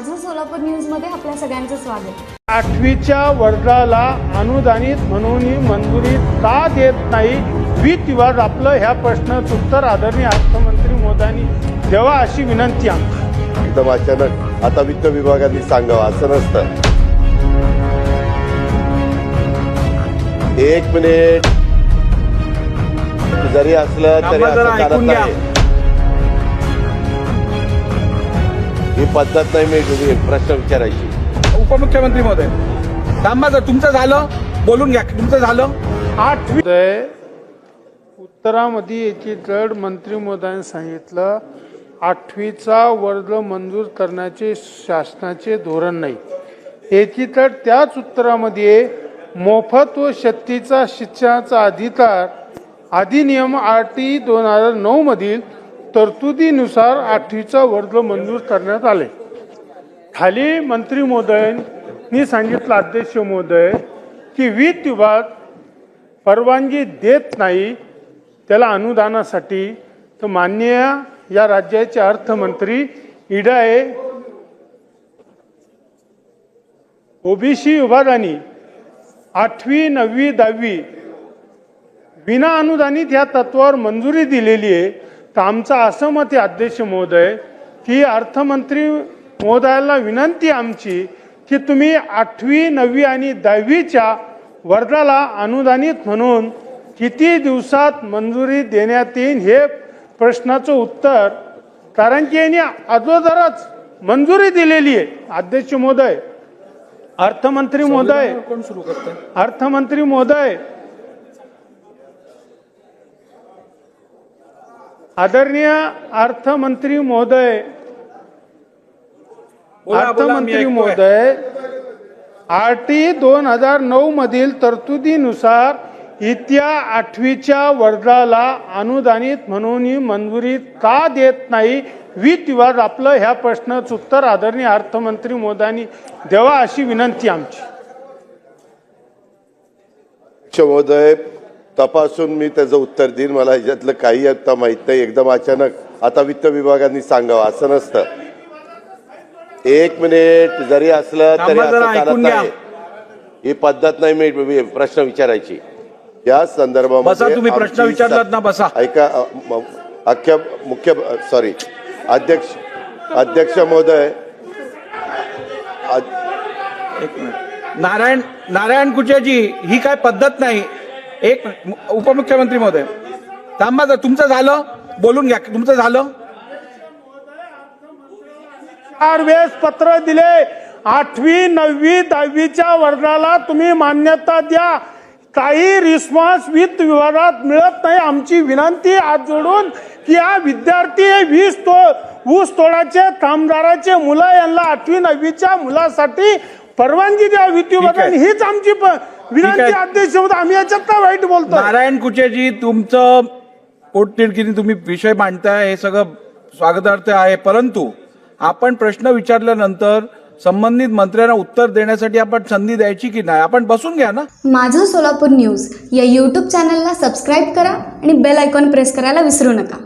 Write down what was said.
माझं सोलापूर न्यूज मध्ये आपल्या सगळ्यांचं स्वागत। 8वीच्या वर्गाला अनुदानित म्हणून मंजुरी का देत नाही विवाद आपलं ह्या प्रश्नाचं उत्तर आदरणीय अर्थमंत्री मोदयांनी द्यावा अशी विनंती आमची। एकदम अचानक आता वित्त विभागाने सांगावं असं नसतं। एक मिनिट जरी असलं तरी असं चालत नाही, ही पद्धत नाही। मी प्रश्न विचारायची उपमुख्यमंत्री महोदय थांबा, जर तुमचं झालं बोलून घ्या, तुमचं झालं। 8वी उत्तरामध्ये याची जड मंत्री महोदयांनी सांगितलं 8वीचा वर्ग मंजूर करण्याचे शासनाचे धोरण नाही। याची तर त्याच उत्तरामध्ये मोफत व सक्तीचा शिक्षणाचा अधिकार अधिनियम RT 2009 मधील तरतुदीनुसार 8वीचा वर्ग मंजूर करण्यात आले। खाली मंत्री महोदयांनी सांगितलं अध्यक्ष महोदय की विवाद परवानगी देत नाही त्याला अनुदानासाठी, तर माननीय या राज्याचे अर्थमंत्री इडाये ओबीसी विभागाने 8वी 9वी 10वी विना अनुदानित या तत्वावर मंजुरी दिलेली आहे। तर आमचं असं मत आहे अध्यक्ष महोदय की अर्थमंत्री महोदयाला विनंती आमची की तुम्ही 8वी 9वी आणि 10वीच्या वर्गाला अनुदानित म्हणून किती दिवसात मंजुरी देण्यात येईल हे प्रश्नाचं उत्तर, कारण की यांनी अगोदरच मंजुरी दिलेली आहे। अध्यक्ष महोदय, अर्थमंत्री महोदय, कोण सुरू करते? अर्थमंत्री महोदय, आदरणीय अर्थमंत्री महोदय, अर्थमंत्री महोदय, RT 2009 मधील तरतुदीनुसार इत्या 8वीच्या वर्गाला अनुदानित म्हणून मंजुरी का देत नाही विवाद आपलं ह्या प्रश्नाचं उत्तर आदरणीय अर्थमंत्री महोदयांनी द्यावा अशी विनंती आमची। महोदय तपासून मी त्याचं उत्तर देईन। मला ह्याच्यातलं काही आता माहित नाही। एकदम अचानक आता वित्त विभागाने सांगावं असं नसतं। एक मिनिट जरी असलं तरी असं चालत नाही, ही पद्धत नाही। मी प्रश्न विचारायची या संदर्भामध्ये बसा, तुम्ही प्रश्न विचारलात ना, बसा। ऐका सॉरी अध्यक्ष महोदय, एक मिनिट, नारायण कुचेजी, ही काय पद्धत नाही। एक मिनिट, उपमुख्यमंत्री महोदय थांबा, जर तुमचं झालं बोलून घ्या, तुमचं झालं। 4 वेळेस पत्र दिले, 8वी 9वी 10वीच्या वर्गाला तुम्ही मान्यता द्या। काही रिस्पॉन्स वित्त विभागात मिळत नाही। आमची विनंती हात जोडून की या विद्यार्थी 20 ऊस तोडाचे कामगाराचे मुलं यांना 8वी 9वीच्या मुलासाठी परवानगी द्या वित्त विभागाने, हीच आमची विनंती अध्यक्ष महोदय। आम्ही याच्यात काय वाईट बोलतो? नारायण कुचेजी, तुमचं पोटतिडकीने तुम्ही विषय मांडताय, हे सगळं स्वागतार्थ आहे, परंतु आपण प्रश्न विचारल्यानंतर संबंधित मंत्र्यांना उत्तर देण्यासाठी आपण संधी द्यायची की नाही? आपण बसून घ्या ना। माझं सोलापूर न्यूज या YouTube चॅनलला सबस्क्राईब करा आणि बेल आयकॉन प्रेस करायला विसरू नका।